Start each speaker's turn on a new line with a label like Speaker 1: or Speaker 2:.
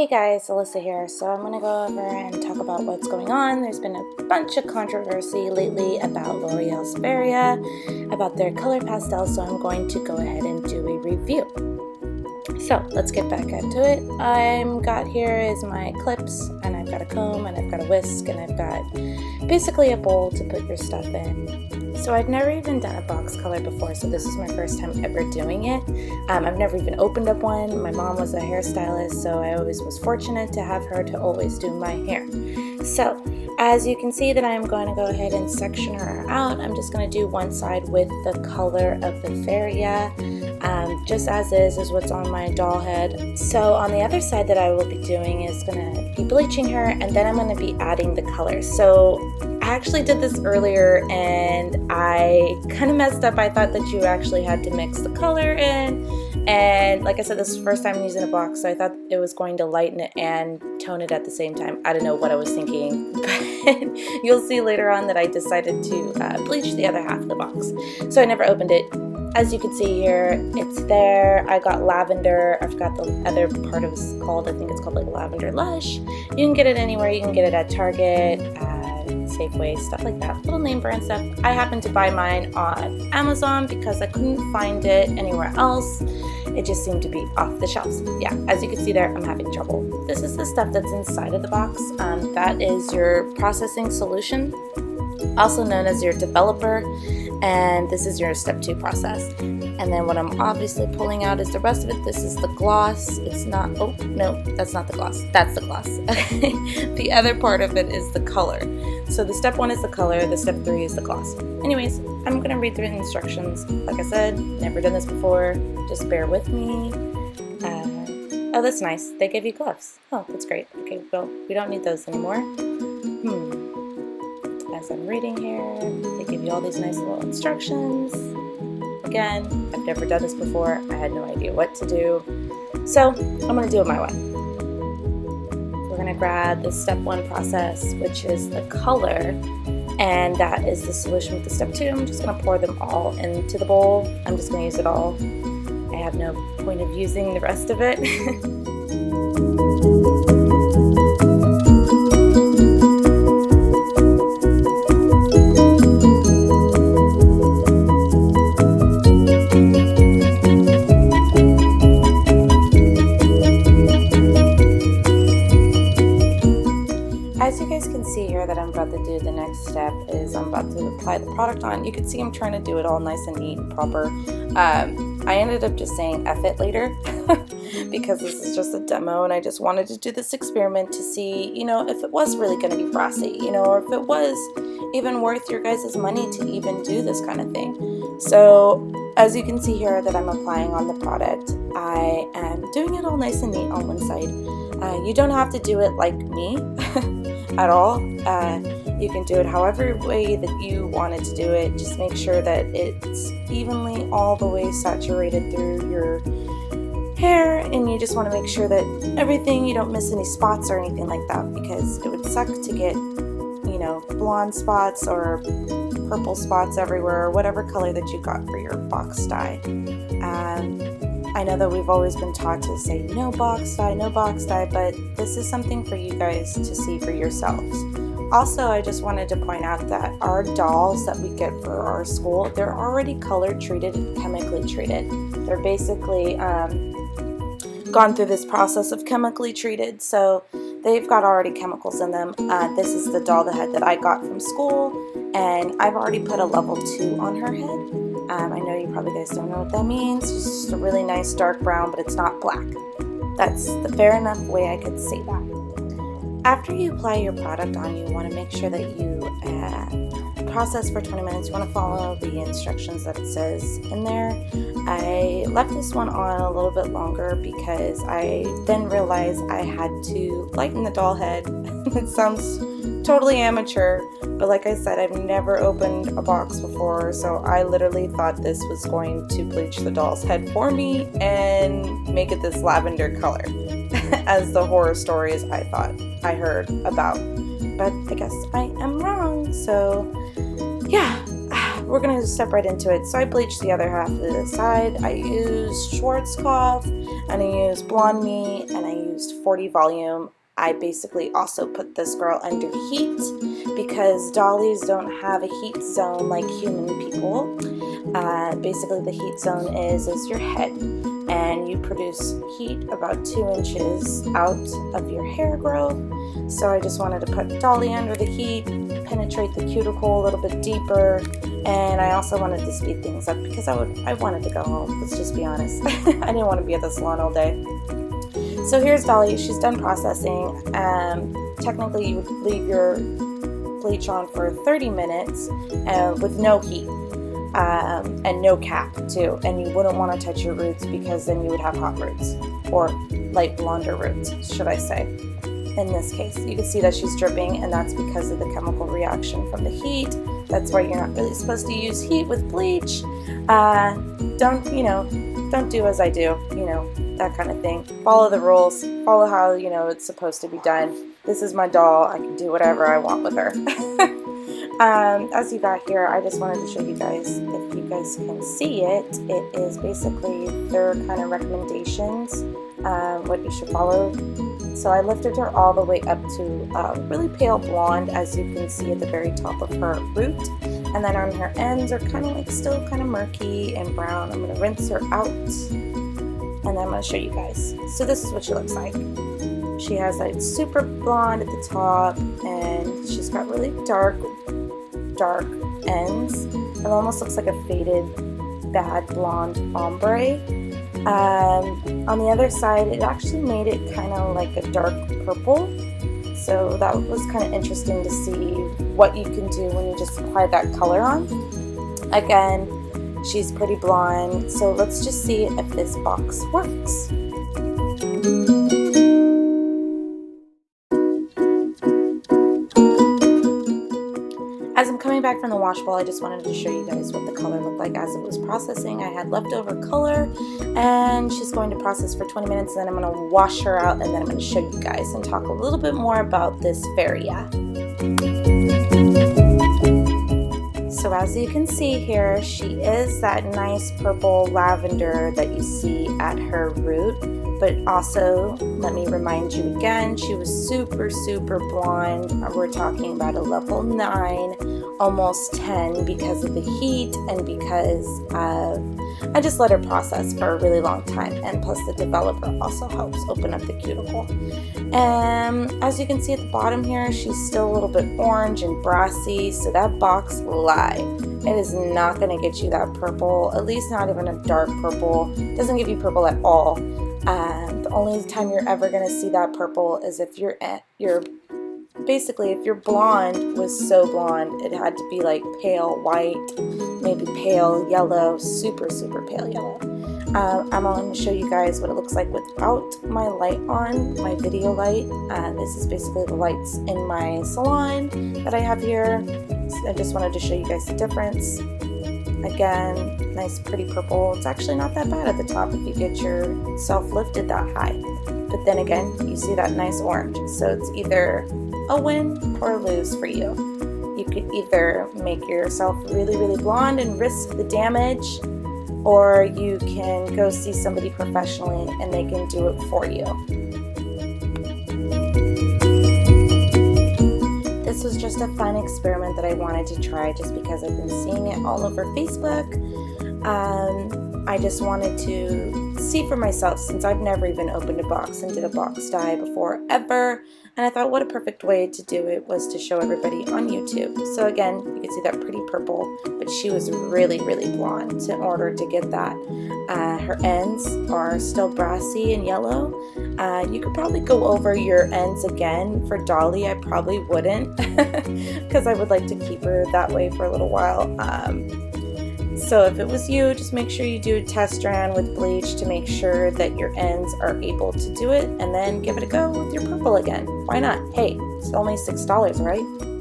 Speaker 1: Hey guys, Alyssa here. So I'm going to go over and talk about what's going on. There's been a bunch of controversy lately about L'Oreal's Feria, about their color pastel, so I'm going to go ahead and do a review. So let's get back into it. Got here is my clips, and I've got a comb, and I've got a whisk, and I've got basically a bowl to put your stuff in. So I've never even done a box color before, so this is my first time ever doing it. I've never even opened up one. My mom was a hairstylist, so I always was fortunate to have her to always do my hair. So as you can see that I'm going to go ahead and section her out. I'm just going to do one side with the color of the Feria, just as is what's on my doll head. So on the other side that I will be doing is going to be bleaching her, and then I'm going to be adding the color. So I actually did this earlier and I kind of messed up. I thought that you actually had to mix the color in, and like I said, this is the first time I'm using a box, so I thought it was going to lighten it and tone it at the same time. I don't know what I was thinking, but you'll see later on that I decided to bleach the other half of the box. So I never opened it. As you can see here, it's there. I got Lavender. I forgot the other part of it's called. I think it's called like Lavender Lush. You can get it anywhere. You can get it at Target, Safeway, stuff like that. Little name brand stuff. I happened to buy mine on Amazon because I couldn't find it anywhere else. It just seemed to be off the shelves. Yeah, as you can see there, I'm having trouble. This is the stuff that's inside of the box. That is your processing solution, also known as your developer, and this is your step 2 process. And then what I'm obviously pulling out is the rest of it. This is the gloss. It's not, oh no, that's not the gloss. That's the gloss. Okay. The other part of it is the color. So the step 1 is the color, the step 3 is the gloss. Anyways, I'm gonna read through the instructions. Like I said, never done this before, just bear with me. Oh, that's nice. They give you gloves. Oh, that's great. Okay, well, we don't need those anymore. As I'm reading here, they give you all these nice little instructions. Again, I've never done this before. I had no idea what to do. So I'm going to do it my way. We're going to grab the step 1 process, which is the color, and that is the solution with the step 2. I'm just going to pour them all into the bowl. I'm just going to use it all. I have no point of using the rest of it. As you guys can see here that I'm about to do, the next step is I'm about to apply the product on. You can see I'm trying to do it all nice and neat and proper. I ended up just saying F it later because this is just a demo and I just wanted to do this experiment to see, you know, if it was really going to be brassy, you know, or if it was even worth your guys' money to even do this kind of thing. So as you can see here that I'm applying on the product, I am doing it all nice and neat on one side. You don't have to do it like me at all. You can do it however way that you wanted to do it. Just make sure that it's evenly all the way saturated through your hair, and you just want to make sure that everything, you don't miss any spots or anything like that, because it would suck to get, you know, blonde spots or purple spots everywhere, or whatever color that you got for your box dye. I know that we've always been taught to say no box dye, but this is something for you guys to see for yourselves. Also, I just wanted to point out that our dolls that we get for our school, they're already color treated and chemically treated. They're basically gone through this process of chemically treated, so they've got already chemicals in them. This is the doll head that I got from school, and I've already put a level 2 on her head. I know you probably guys don't know what that means. It's just a really nice dark brown, but it's not black. That's the fair enough way I could say that. After you apply your product on, you want to make sure that you process for 20 minutes. You want to follow the instructions that it says in there. I left this one on a little bit longer because I then realized I had to lighten the doll head. It sounds totally amateur, but like I said, I've never opened a box before, so I literally thought this was going to bleach the doll's head for me and make it this lavender color as the horror stories I thought I heard about. But I guess I am wrong, so yeah, we're going to step right into it. So I bleached the other half of the side. I used Schwarzkopf, and I used Blonde Me, and I used 40 volume. I basically also put this girl under heat because dollies don't have a heat zone like human people. Basically the heat zone is your head, and you produce heat about 2 inches out of your hair growth. So I just wanted to put Dolly under the heat, penetrate the cuticle a little bit deeper, and I also wanted to speed things up because I wanted to go home. Let's just be honest. I didn't want to be at the salon all day. So here's Dolly. She's done processing. Technically you would leave your bleach on for 30 minutes with no heat. And no cap too, and you wouldn't want to touch your roots because then you would have hot roots, or light blonder roots, should I say. In this case, you can see that she's dripping, and that's because of the chemical reaction from the heat. That's why you're not really supposed to use heat with bleach. Don't do as I do, that kind of thing. Follow the rules, follow how it's supposed to be done. This is my doll. I can do whatever I want with her. As you got here, I just wanted to show you guys, if you guys can see it, it is basically their kind of recommendations, what you should follow. So I lifted her all the way up to really pale blonde, as you can see at the very top of her root, and then on her ends are kind of like still kind of murky and brown. I'm going to rinse her out, and then I'm going to show you guys. So this is what she looks like. She has like super blonde at the top, and she's got really dark ends. It almost looks like a faded bad blonde ombre. On the other side, it actually made it kind of like a dark purple, so that was kind of interesting to see what you can do when you just apply that color on. Again, she's pretty blonde, so let's just see if this box works. As I'm coming back from the wash bowl, I just wanted to show you guys what the color looked like as it was processing. I had leftover color, and she's going to process for 20 minutes, and then I'm going to wash her out, and then I'm going to show you guys and talk a little bit more about this Feria. So as you can see here, she is that nice purple lavender that you see at her root. But also, let me remind you again, she was super blonde. We're talking about a level 9, almost 10, because of the heat and because I just let her process for a really long time. And plus the developer also helps open up the cuticle. As you can see at the bottom here, she's still a little bit orange and brassy, so that box lied. It is not going to get you that purple, at least not even a dark purple. It doesn't give you purple at all. The only time you're ever going to see that purple is if basically if your blonde was so blonde, it had to be like pale white, maybe pale yellow, super pale yellow. I'm going to show you guys what it looks like without my light on, my video light. This is basically the lights in my salon that I have here. I just wanted to show you guys the difference. Again, nice pretty purple. It's actually not that bad at the top if you get yourself lifted that high. But then again, you see that nice orange. So it's either a win or a lose for you. You could either make yourself really blonde and risk the damage, or you can go see somebody professionally and they can do it for you. This was just a fun experiment that I wanted to try just because I've been seeing it all over Facebook. I just wanted to see for myself, since I've never even opened a box and did a box dye before ever, and I thought what a perfect way to do it was to show everybody on YouTube. So again, you can see that pretty purple, but she was really blonde in order to get that. Her ends are still brassy and yellow. You could probably go over your ends again. For Dolly, I probably wouldn't because I would like to keep her that way for a little while. So if it was you, just make sure you do a test strand with bleach to make sure that your ends are able to do it, and then give it a go with your purple again. Why not? Hey, it's only $6, right?